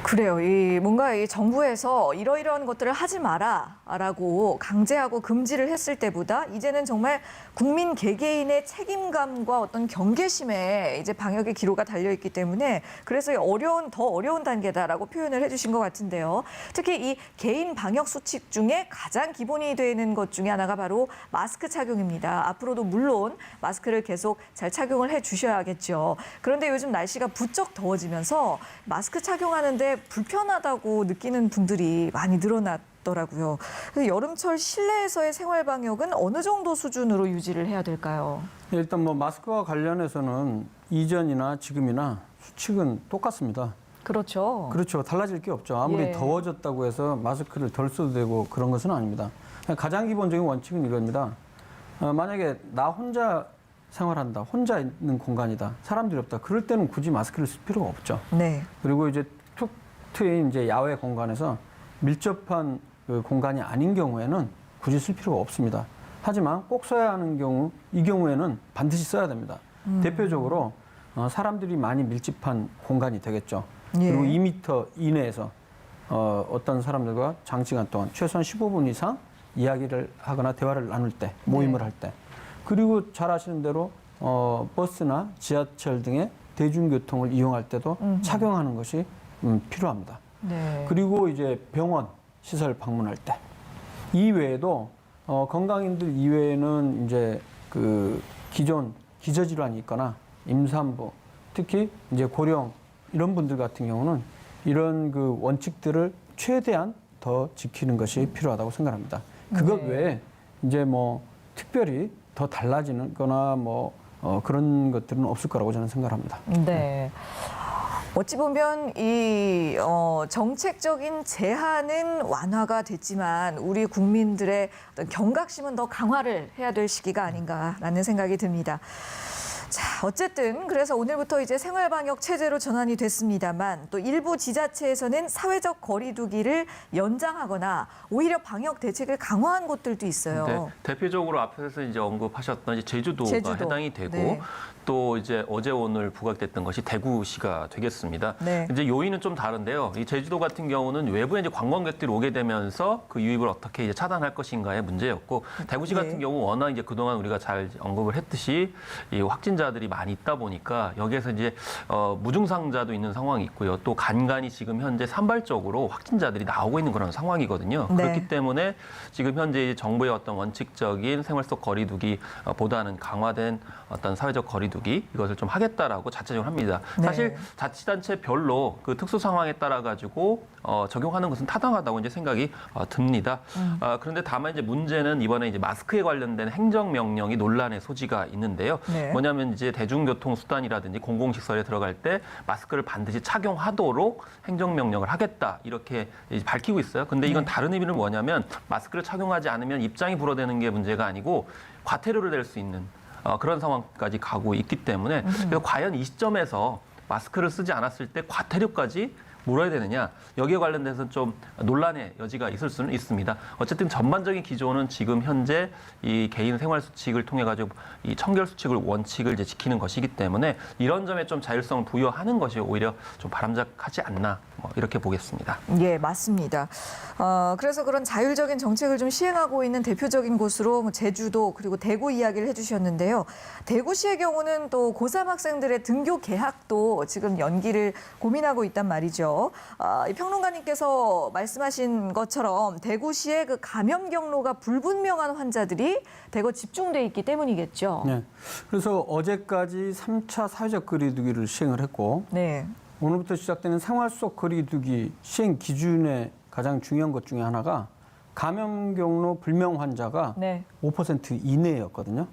그래요. 뭔가 이 정부에서 이러이러한 것들을 하지 마라라고 강제하고 금지를 했을 때보다 이제는 정말 국민 개개인의 책임감과 어떤 경계심에 이제 방역의 기로가 달려 있기 때문에 그래서 더 어려운 단계다라고 표현을 해주신 것 같은데요. 특히 이 개인 방역 수칙 중에 가장 기본이 되는 것 중에 하나가 바로 마스크 착용입니다. 앞으로도 물론 마스크를 계속 잘 착용을 해 주셔야겠죠. 그런데 요즘 날씨가 부쩍 더워지면서 마스크 착용하는데 불편하다고 느끼는 분들이 많이 늘어났더라고요. 그래서 여름철 실내에서의 생활 방역은 어느 정도 수준으로 유지를 해야 될까요? 일단 뭐 마스크와 관련해서는 이전이나 지금이나 수칙은 똑같습니다. 그렇죠. 그렇죠. 달라질 게 없죠. 아무리 예. 더워졌다고 해서 마스크를 덜 써도 되고 그런 것은 아닙니다. 가장 기본적인 원칙은 이겁니다. 만약에 나 혼자 생활한다, 혼자 있는 공간이다, 사람들이 없다. 그럴 때는 굳이 마스크를 쓸 필요가 없죠. 네. 그리고 이제 툭 트인 이제 야외 공간에서 밀접한 그 공간이 아닌 경우에는 굳이 쓸 필요가 없습니다. 하지만 꼭 써야 하는 경우, 이 경우에는 반드시 써야 됩니다. 대표적으로 사람들이 많이 밀집한 공간이 되겠죠. 예. 그리고 2m 이내에서 어떤 사람들과 장시간 동안 최소한 15분 이상 이야기를 하거나 대화를 나눌 때, 모임을 할 때. 그리고 잘 아시는 대로 버스나 지하철 등의 대중교통을 이용할 때도 착용하는 것이 필요합니다. 네. 그리고 이제 병원 시설 방문할 때 이외에도 건강인들 이외에는 이제 그 기존 기저질환이 있거나 임산부, 특히 이제 고령 이런 분들 같은 경우는 이런 그 원칙들을 최대한 더 지키는 것이 필요하다고 생각합니다. 그것 네. 외에 이제 뭐 특별히 더 달라지는 거나 뭐 그런 것들은 없을 거라고 저는 생각합니다. 네. 어찌 보면 이 정책적인 제한은 완화가 됐지만 우리 국민들의 어떤 경각심은 더 강화를 해야 될 시기가 아닌가라는 생각이 듭니다. 자, 어쨌든 그래서 오늘부터 이제 생활방역 체제로 전환이 됐습니다만 또 일부 지자체에서는 사회적 거리두기를 연장하거나 오히려 방역 대책을 강화한 곳들도 있어요. 네, 대표적으로 앞에서 이제 언급하셨던 이제 제주도가 제주도. 해당이 되고 네. 또 이제 어제 오늘 부각됐던 것이 대구시가 되겠습니다. 네. 이제 요인은 좀 다른데요. 이 제주도 같은 경우는 외부에 이제 관광객들이 오게 되면서 그 유입을 어떻게 이제 차단할 것인가의 문제였고 대구시 네. 같은 경우 워낙 이제 그동안 우리가 잘 언급을 했듯이 이 확진자들이 많이 있다 보니까 여기에서 이제 무증상자도 있는 상황이 있고요. 또 간간히 지금 현재 산발적으로 확진자들이 나오고 있는 그런 상황이거든요. 네. 그렇기 때문에 지금 현재 정부의 어떤 원칙적인 생활 속 거리두기 보다는 강화된 어떤 사회적 거리두기 이것을 좀 하겠다라고 자체적으로 합니다. 네. 사실 자치단체별로 그 특수 상황에 따라 가지고 적용하는 것은 타당하다고 이제 생각이 듭니다. 그런데 다만 이제 문제는 이번에 이제 마스크에 관련된 행정명령이 논란의 소지가 있는데요. 네. 뭐냐면 이제 대중교통 수단이라든지 공공시설에 들어갈 때 마스크를 반드시 착용하도록 행정명령을 하겠다 이렇게 이제 밝히고 있어요. 근데 이건 네. 다른 의미는 뭐냐면 마스크를 착용하지 않으면 입장이 불어대는 게 문제가 아니고 과태료를 낼 수 있는 그런 상황까지 가고 있기 때문에 그래서 과연 이 시점에서 마스크를 쓰지 않았을 때 과태료까지 물어야 되느냐 여기에 관련돼서 좀 논란의 여지가 있을 수는 있습니다. 어쨌든 전반적인 기조는 지금 현재 이 개인 생활 수칙을 통해 가지고 이 청결 수칙을 원칙을 이제 지키는 것이기 때문에 이런 점에 좀 자율성을 부여하는 것이 오히려 좀 바람직하지 않나 이렇게 보겠습니다. 예, 맞습니다. 그래서 그런 자율적인 정책을 좀 시행하고 있는 대표적인 곳으로 제주도 그리고 대구 이야기를 해주셨는데요. 대구시의 경우는 또 고3 학생들의 등교 개학도 지금 연기를 고민하고 있단 말이죠. 이 평론가님께서 말씀하신 것처럼 대구시의 그 감염 경로가 불분명한 환자들이 대거 집중돼 있기 때문이겠죠. 네. 그래서 어제까지 3차 사회적 거리두기를 시행을 했고 네. 오늘부터 시작되는 생활 속 거리두기 시행 기준의 가장 중요한 것 중에 하나가 감염 경로 불명 환자가 네. 5% 이내였거든요.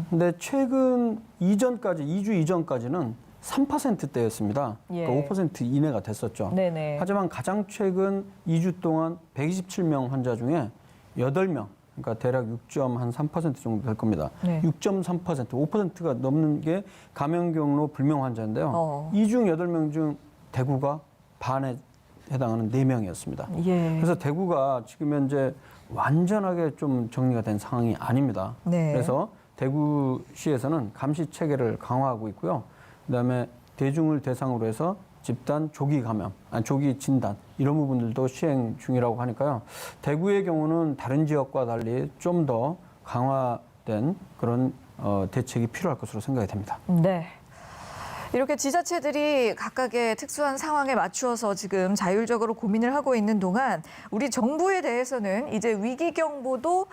근데 최근 이전까지 2주 이전까지는 3%대였습니다. 예. 그러니까 5% 이내가 됐었죠. 네네. 하지만 가장 최근 2주 동안 127명 환자 중에 8명, 그러니까 대략 6.3% 정도 될 겁니다. 네. 6.3%, 5%가 넘는 게 감염 경로 불명 환자인데요. 이 중 8명 중 대구가 반에 해당하는 4명이었습니다. 예. 그래서 대구가 지금 현재 완전하게 좀 정리가 된 상황이 아닙니다. 네. 그래서 대구시에서는 감시 체계를 강화하고 있고요. 그다음에 대중을 대상으로 해서 집단 조기 감염, 조기 진단 이런 부분들도 시행 중이라고 하니까요. 대구의 경우는 다른 지역과 달리 좀 더 강화된 그런 대책이 필요할 것으로 생각이 됩니다. 네. 이렇게 지자체들이 각각의 특수한 상황에 맞추어서 지금 자율적으로 고민을 하고 있는 동안 우리 정부에 대해서는 이제 위기 경보도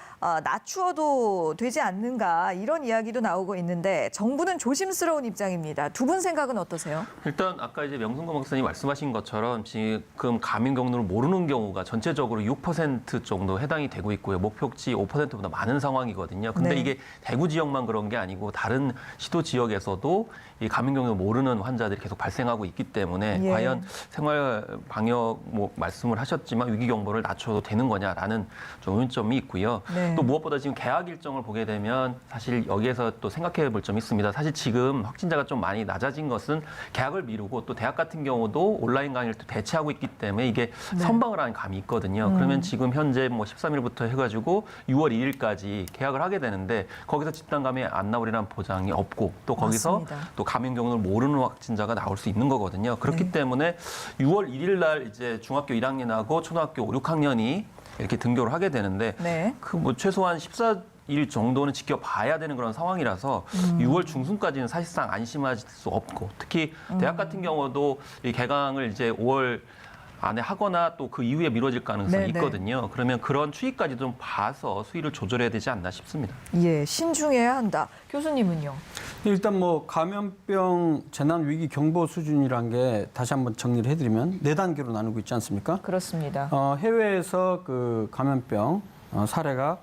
낮추어도 되지 않는가 이런 이야기도 나오고 있는데 정부는 조심스러운 입장입니다. 두 분 생각은 어떠세요? 일단 아까 이제 명승범 박사님 말씀하신 것처럼 지금 감염 경로를 모르는 경우가 전체적으로 6% 정도 해당이 되고 있고요. 목표치 5%보다 많은 상황이거든요. 근데 네. 이게 대구 지역만 그런 게 아니고 다른 시도 지역에서도 이 감염 경로 모르는 환자들이 계속 발생하고 있기 때문에 예. 과연 생활 방역 말씀을 하셨지만 위기 경보를 낮춰도 되는 거냐라는 좀 의문점이 있고요. 네. 또 무엇보다 지금 개학 일정을 보게 되면 사실 여기에서 또 생각해 볼 점이 있습니다. 사실 지금 확진자가 좀 많이 낮아진 것은 개학을 미루고 또 대학 같은 경우도 온라인 강의를 또 대체하고 있기 때문에 이게 선방을 하는 감이 있거든요. 그러면 지금 현재 13일부터 해가지고 6월 2일까지 개학을 하게 되는데 거기서 집단 감염이 안 나오리라는 보장이 없고 또 거기서 맞습니다. 또 감염 경로를 모르는 확진자가 나올 수 있는 거거든요. 그렇기 때문에 6월 1일 날 이제 중학교 1학년하고 초등학교 5, 6학년이 이렇게 등교를 하게 되는데 네. 그 최소한 14일 정도는 지켜봐야 되는 그런 상황이라서 6월 중순까지는 사실상 안심할 수 없고 특히 대학 같은 경우도 이 개강을 이제 5월 안에 하거나 또 그 이후에 미뤄질 가능성이 네네. 있거든요. 그러면 그런 추이까지 좀 봐서 수위를 조절해야 되지 않나 싶습니다. 예, 신중해야 한다. 교수님은요? 일단 감염병 재난 위기 경보 수준이란 게 다시 한번 정리를 해드리면 4단계로 나누고 있지 않습니까? 그렇습니다. 해외에서 그 감염병 사례가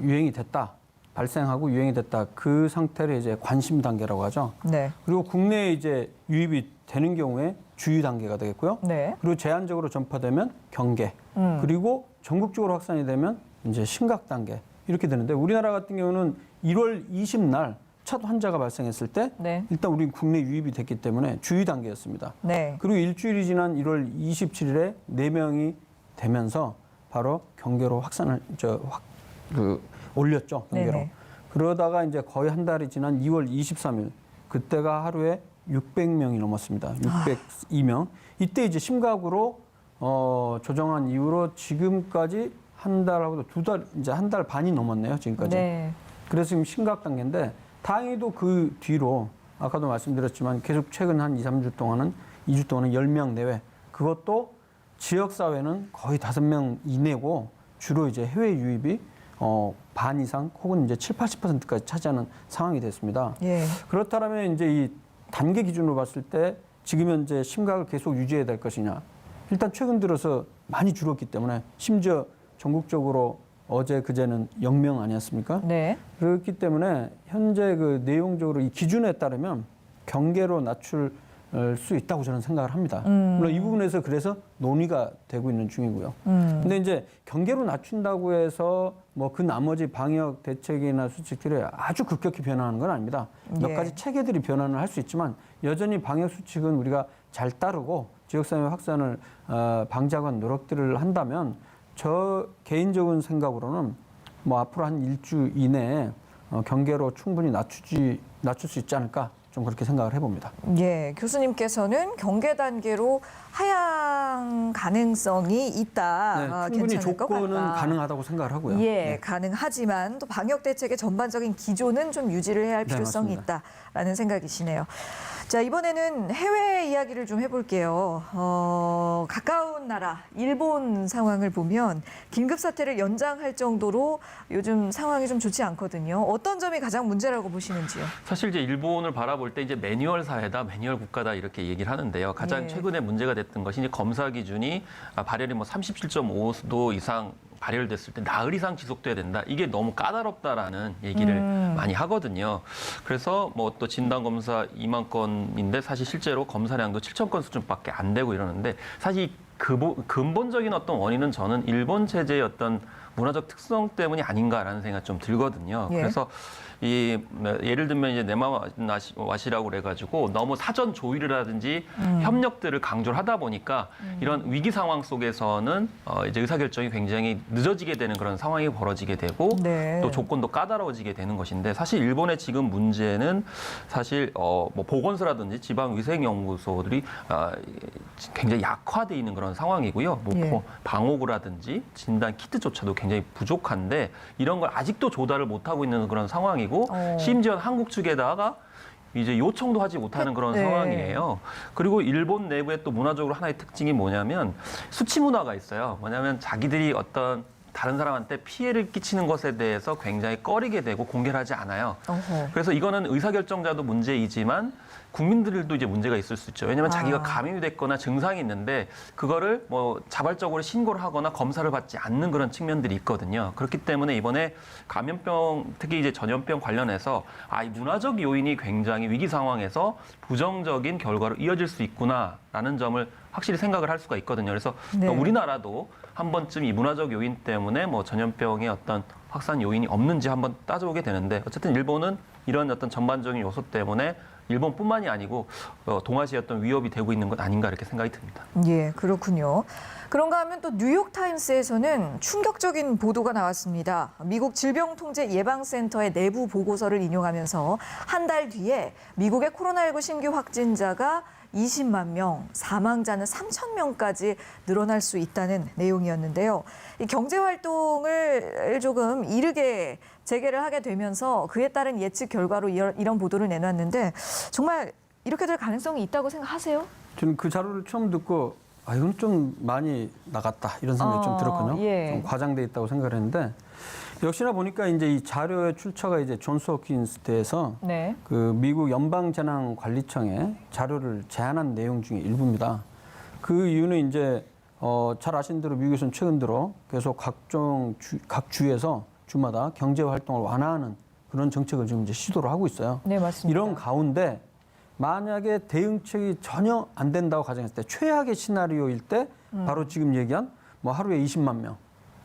유행이 됐다, 발생하고 유행이 됐다, 그 상태를 이제 관심 단계라고 하죠. 네. 그리고 국내에 이제 유입이 되는 경우에 주의 단계가 되겠고요. 네. 그리고 제한적으로 전파되면 경계. 그리고 전국적으로 확산이 되면 이제 심각 단계 이렇게 되는데 우리나라 같은 경우는 1월 20날 첫 환자가 발생했을 때 네. 일단 우리 국내 유입이 됐기 때문에 주의 단계였습니다. 네. 그리고 일주일이 지난 1월 27일에 4명이 되면서 바로 경계로 확산을 올렸죠. 경계로. 네네. 그러다가 이제 거의 한 달이 지난 2월 23일 그때가 하루에 600명이 넘었습니다. 602명. 이때 이제 심각으로 조정한 이후로 지금까지 한 달하고도 2달, 이제 한 달 반이 넘었네요. 지금까지. 네. 그래서 지금 심각 단계인데 다행히도 그 뒤로 아까도 말씀드렸지만 계속 최근 한 2, 3주 동안은 2주 동안은 10명 내외. 그것도 지역 사회는 거의 5명 이내고 주로 이제 해외 유입이 반 이상 혹은 이제 7, 80%까지 차지하는 상황이 됐습니다. 예. 그렇다면 이제 이 단계 기준으로 봤을 때 지금 현재 심각을 계속 유지해야 될 것이냐. 일단 최근 들어서 많이 줄었기 때문에 심지어 전국적으로 어제 그제는 0명 아니었습니까? 네. 그렇기 때문에 현재 그 내용적으로 이 기준에 따르면 경계로 낮출 수 있다고 저는 생각을 합니다. 물론 이 부분에서 그래서 논의가 되고 있는 중이고요. 근데 이제 경계로 낮춘다고 해서 그 나머지 방역 대책이나 수칙들이 아주 급격히 변화하는 건 아닙니다. 몇 예. 가지 체계들이 변화는 할 수 있지만 여전히 방역 수칙은 우리가 잘 따르고 지역사회 확산을 방지하는 노력들을 한다면 저 개인적인 생각으로는 앞으로 한 일주 이내에 경계로 충분히 낮출 수 있지 않을까 좀 그렇게 생각을 해봅니다. 예, 교수님께서는 경계 단계로 하향 가능성이 있다. 네, 충분히 괜찮을 것 조건은 같다. 가능하다고 생각을 하고요. 예, 네. 가능하지만 또 방역 대책의 전반적인 기조는 좀 유지를 해야 할 네, 필요성이 맞습니다. 있다라는 생각이시네요. 자, 이번에는 해외 이야기를 좀 해볼게요. 가까운 나라 일본 상황을 보면 긴급 사태를 연장할 정도로 요즘 상황이 좀 좋지 않거든요. 어떤 점이 가장 문제라고 보시는지요? 사실 이제 일본을 바라볼 때 이제 매뉴얼 사회다, 매뉴얼 국가다 이렇게 얘기를 하는데요. 가장 예. 최근에 문제가 됐던 것이 이제 검사 기준이 발열이 37.5도 이상 발열됐을 때 나흘 이상 지속돼야 된다. 이게 너무 까다롭다라는 얘기를 많이 하거든요. 그래서 또 진단 검사 2만 건인데 사실 실제로 검사량도 7천 건 수준밖에 안 되고 이러는데 사실 근본적인 어떤 원인은 저는 일본 체제의 어떤 문화적 특성 때문이 아닌가라는 생각이 좀 들거든요. 예. 그래서 예를 들면 이제 네마와시라고 그래가지고 너무 사전 조율이라든지 협력들을 강조를 하다 보니까 이런 위기 상황 속에서는 이제 의사결정이 굉장히 늦어지게 되는 그런 상황이 벌어지게 되고 네. 또 조건도 까다로워지게 되는 것인데 사실 일본의 지금 문제는 사실 보건소라든지 지방위생연구소들이 굉장히 약화돼 있는 그런 상황이고요. 예. 방호구라든지 진단 키트조차도 굉장히 부족한데 이런 걸 아직도 조달을 못하고 있는 그런 상황이고 심지어 한국 측에다가 이제 요청도 하지 못하는 그런 네. 상황이에요. 그리고 일본 내부에 또 문화적으로 하나의 특징이 뭐냐면 수치 문화가 있어요. 뭐냐면 자기들이 어떤 다른 사람한테 피해를 끼치는 것에 대해서 굉장히 꺼리게 되고 공개를 하지 않아요. 어허. 그래서 이거는 의사결정자도 문제이지만 국민들도 이제 문제가 있을 수 있죠. 왜냐하면 자기가 감염이 됐거나 증상이 있는데 그거를 뭐 자발적으로 신고를 하거나 검사를 받지 않는 그런 측면들이 있거든요. 그렇기 때문에 이번에 감염병, 특히 이제 전염병 관련해서 이 문화적 요인이 굉장히 위기 상황에서 부정적인 결과로 이어질 수 있구나라는 점을 확실히 생각을 할 수가 있거든요. 그래서 네. 우리나라도 한 번쯤 이 문화적 요인 때문에 뭐 전염병의 어떤 확산 요인이 없는지 한번 따져보게 되는데 어쨌든 일본은 이런 어떤 전반적인 요소 때문에 일본뿐만이 아니고 동아시아의 어떤 위협이 되고 있는 것 아닌가 이렇게 생각이 듭니다. 예, 그렇군요. 그런가 하면 또 뉴욕타임스에서는 충격적인 보도가 나왔습니다. 미국 질병통제예방센터의 내부 보고서를 인용하면서 한 달 뒤에 미국의 코로나19 신규 확진자가 20만 명, 사망자는 3천 명까지 늘어날 수 있다는 내용이었는데요. 이 경제 활동을 조금 이르게 재개를 하게 되면서 그에 따른 예측 결과로 이런 보도를 내놨는데 정말 이렇게 될 가능성이 있다고 생각하세요? 저는 그 자료를 처음 듣고 이건 좀 많이 나갔다 이런 생각이 좀 들었거든요. 예. 좀 과장돼 있다고 생각을 했는데 역시나 보니까 이제 이 자료의 출처가 이제 존스 홉킨스대에서 네. 그 미국 연방재난관리청에 자료를 제안한 내용 중에 일부입니다. 그 이유는 이제 잘 아시는 대로 미국에서는 최근 들어 계속 각 주에서 주마다 경제 활동을 완화하는 그런 정책을 지금 이제 시도를 하고 있어요. 네, 맞습니다. 이런 가운데 만약에 대응책이 전혀 안 된다고 가정했을 때 최악의 시나리오일 때 바로 지금 얘기한 뭐 하루에 20만 명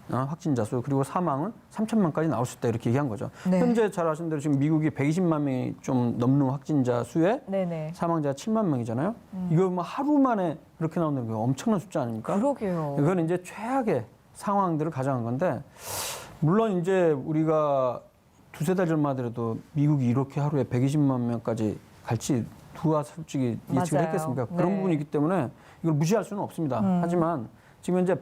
확진자 수 그리고 사망은 3천만까지 나올 수 있다 이렇게 얘기한 거죠. 네. 현재 잘 아시는 대로 지금 미국이 120만 명이 좀 넘는 확진자 수에 네네. 사망자가 7만 명이잖아요. 이거 뭐 하루 만에 그렇게 나오는 게 엄청난 숫자 아닙니까? 그러게요. 이건 이제 최악의 상황들을 가정한 건데 물론 이제 우리가 두세 달 전만 하더라도 미국이 이렇게 하루에 120만 명까지 갈지 누가 솔직히 예측을 맞아요. 했겠습니까? 네. 그런 부분이 있기 때문에 이걸 무시할 수는 없습니다. 하지만 지금 현재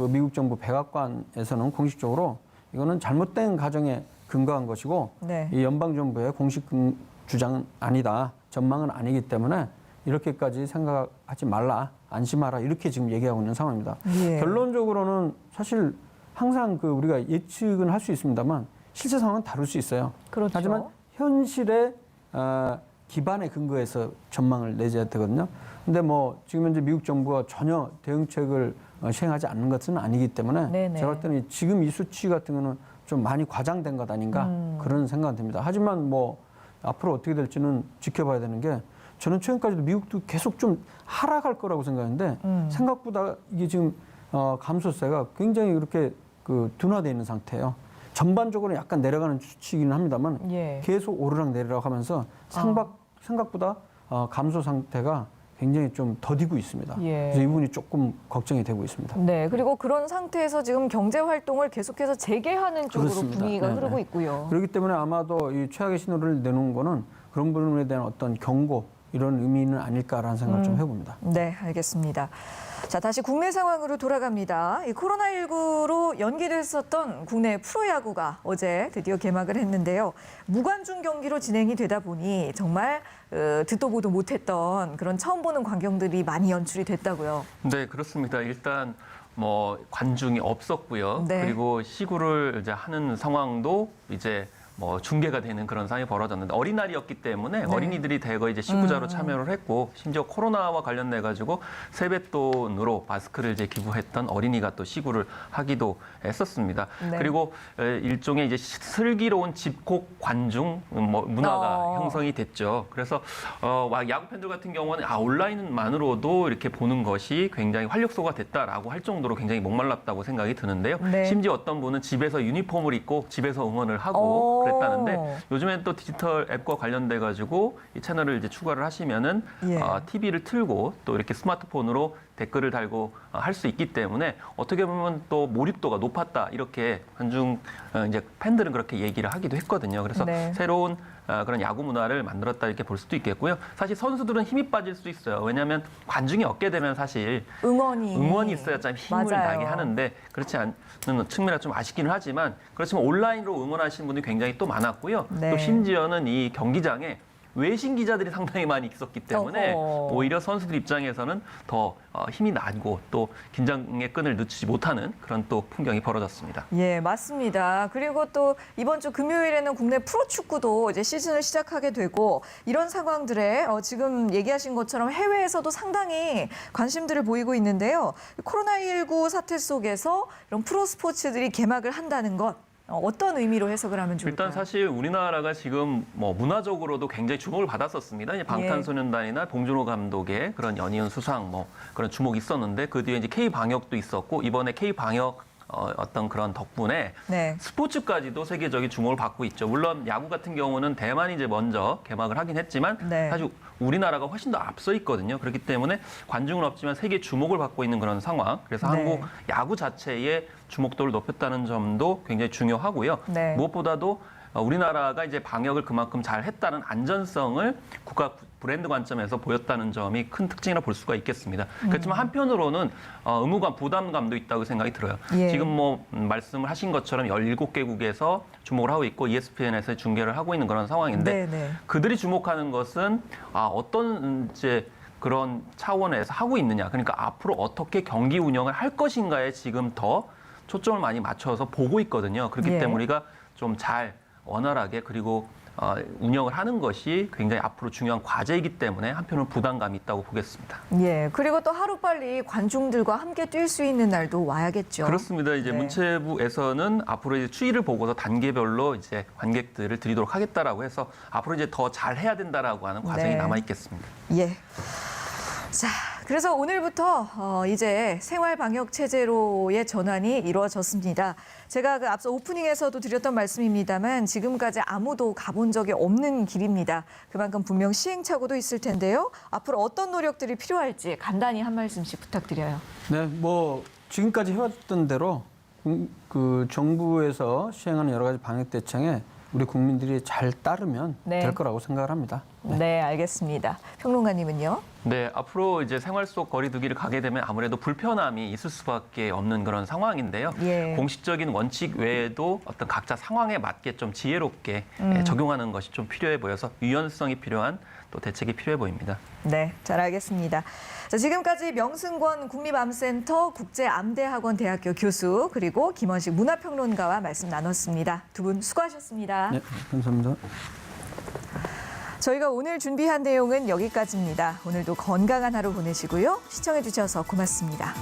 미국 정부 백악관에서는 공식적으로 이거는 잘못된 가정에 근거한 것이고 네. 이 연방 정부의 공식 주장은 아니다, 전망은 아니기 때문에 이렇게까지 생각하지 말라, 안심하라 이렇게 지금 얘기하고 있는 상황입니다. 예. 결론적으로는 사실 항상 우리가 예측은 할 수 있습니다만 실제 상황은 다를 수 있어요. 그렇죠. 하지만 현실의 기반에 근거해서 전망을 내줘야 되거든요. 근데 뭐 지금 현재 미국 정부가 전혀 대응책을 시행하지 않는 것은 아니기 때문에 네네. 제가 볼 때는 지금 이 수치 같은 거는 좀 많이 과장된 것 아닌가 그런 생각은 듭니다. 하지만 뭐 앞으로 어떻게 될지는 지켜봐야 되는 게 저는 최근까지도 미국도 계속 좀 하락할 거라고 생각했는데 생각보다 이게 지금 감소세가 굉장히 그렇게 둔화되어 있는 상태예요. 전반적으로 약간 내려가는 수치이기는 합니다만 예. 계속 오르락 내리락 하면서 생각보다 감소 상태가 굉장히 좀 더디고 있습니다. 예. 그래서 이 부분이 조금 걱정이 되고 있습니다. 네, 그리고 그런 상태에서 지금 경제 활동을 계속해서 재개하는 쪽으로 그렇습니다. 분위기가 네네. 흐르고 있고요. 그렇기 때문에 아마도 이 최악의 신호를 내놓은 거는 그런 부분에 대한 어떤 경고 이런 의미는 아닐까라는 생각을 좀 해봅니다. 네, 알겠습니다. 자, 다시 국내 상황으로 돌아갑니다. 이 코로나19로 연기됐었던 국내 프로야구가 어제 드디어 개막을 했는데요. 무관중 경기로 진행이 되다 보니 정말 듣도 보도 못했던 그런 처음 보는 광경들이 많이 연출이 됐다고요. 네, 그렇습니다. 일단 뭐 관중이 없었고요. 네. 그리고 시구를 이제 하는 상황도 이제 뭐 중계가 되는 그런 상황이 벌어졌는데 어린날이었기 때문에 네. 어린이들이 대거 이제 시구자로 참여를 했고 심지어 코로나와 관련돼 가지고 세뱃돈으로 마스크를 이제 기부했던 어린이가 또 시구를 하기도 했었습니다. 네. 그리고 일종의 이제 슬기로운 집콕 관중 문화가 형성이 됐죠. 그래서 야구 팬들 같은 경우는 온라인만으로도 이렇게 보는 것이 굉장히 활력소가 됐다라고 할 정도로 굉장히 목말랐다고 생각이 드는데요. 네. 심지어 어떤 분은 집에서 유니폼을 입고 집에서 응원을 하고 그랬다는데 요즘엔 또 디지털 앱과 관련돼 가지고 이 채널을 이제 추가를 하시면은 예. TV를 틀고 또 이렇게 스마트폰으로 댓글을 달고 할 수 있기 때문에 어떻게 보면 또 몰입도가 높았다 이렇게 관중 이제 팬들은 그렇게 얘기를 하기도 했거든요. 그래서 네. 새로운 그런 야구 문화를 만들었다 이렇게 볼 수도 있겠고요. 사실 선수들은 힘이 빠질 수 있어요. 왜냐하면 관중이 없게 되면 사실 응원이 있어야 좀 힘을 맞아요. 나게 하는데 그렇지 않는 측면이 좀 아쉽기는 하지만 그렇지만 온라인으로 응원하시는 분들이 굉장히 또 많았고요. 네. 또 심지어는 이 경기장에 외신 기자들이 상당히 많이 있었기 때문에 어허. 오히려 선수들 입장에서는 더 힘이 나고 또 긴장의 끈을 늦추지 못하는 그런 또 풍경이 벌어졌습니다. 예, 맞습니다. 그리고 또 이번 주 금요일에는 국내 프로축구도 이제 시즌을 시작하게 되고 이런 상황들에 지금 얘기하신 것처럼 해외에서도 상당히 관심들을 보이고 있는데요. 코로나19 사태 속에서 이런 프로 스포츠들이 개막을 한다는 것 어떤 의미로 해석을 하면 좋을까요? 일단 사실 우리나라가 지금 뭐 문화적으로도 굉장히 주목을 받았었습니다. 이제 방탄소년단이나 봉준호 감독의 그런 연이은 수상 뭐 그런 주목이 있었는데 그 뒤에 이제 K 방역도 있었고 이번에 K 방역 어떤 그런 덕분에 네. 스포츠까지도 세계적인 주목을 받고 있죠. 물론 야구 같은 경우는 대만이 이제 먼저 개막을 하긴 했지만 네. 사실 우리나라가 훨씬 더 앞서 있거든요. 그렇기 때문에 관중은 없지만 세계 주목을 받고 있는 그런 상황. 그래서 네. 한국 야구 자체의 주목도를 높였다는 점도 굉장히 중요하고요. 네. 무엇보다도 우리나라가 이제 방역을 그만큼 잘 했다는 안전성을 국가 브랜드 관점에서 보였다는 점이 큰 특징이라 볼 수가 있겠습니다. 그렇지만 한편으로는 의무감, 부담감도 있다고 생각이 들어요. 예. 지금 뭐 말씀을 하신 것처럼 17개국에서 주목을 하고 있고 ESPN에서 중계를 하고 있는 그런 상황인데 네. 그들이 주목하는 것은 어떤 이제 그런 차원에서 하고 있느냐. 그러니까 앞으로 어떻게 경기 운영을 할 것인가에 지금 더 초점을 많이 맞춰서 보고 있거든요. 그렇기 예. 때문에 우리가 좀 잘 원활하게 그리고 운영을 하는 것이 굉장히 앞으로 중요한 과제이기 때문에 한편으로는 부담감이 있다고 보겠습니다. 예, 그리고 또 하루빨리 관중들과 함께 뛸 수 있는 날도 와야겠죠. 그렇습니다. 이제 네. 문체부에서는 앞으로 이제 추이를 보고서 단계별로 이제 관객들을 드리도록 하겠다라고 해서 앞으로 이제 더 잘해야 된다라고 하는 과정이 네. 남아 있겠습니다. 예. 자, 그래서 오늘부터 이제 생활 방역 체제로의 전환이 이루어졌습니다. 제가 그 앞서 오프닝에서도 드렸던 말씀입니다만 지금까지 아무도 가본 적이 없는 길입니다. 그만큼 분명 시행착오도 있을 텐데요. 앞으로 어떤 노력들이 필요할지 간단히 한 말씀씩 부탁드려요. 네, 뭐 지금까지 해왔던 대로 그 정부에서 시행하는 여러 가지 방역 대책에 우리 국민들이 잘 따르면 네. 될 거라고 생각을 합니다. 네, 알겠습니다. 평론가님은요? 네, 앞으로 이제 생활 속 거리두기를 가게 되면 아무래도 불편함이 있을 수밖에 없는 그런 상황인데요. 예. 공식적인 원칙 외에도 어떤 각자 상황에 맞게 좀 지혜롭게 적용하는 것이 좀 필요해 보여서 유연성이 필요한 또 대책이 필요해 보입니다. 네, 잘 알겠습니다. 자, 지금까지 명승권 국립암센터 국제암대학원대학교 교수 그리고 김원식 문화평론가와 말씀 나눴습니다. 두 분 수고하셨습니다. 네, 감사합니다. 저희가 오늘 준비한 내용은 여기까지입니다. 오늘도 건강한 하루 보내시고요. 시청해 주셔서 고맙습니다.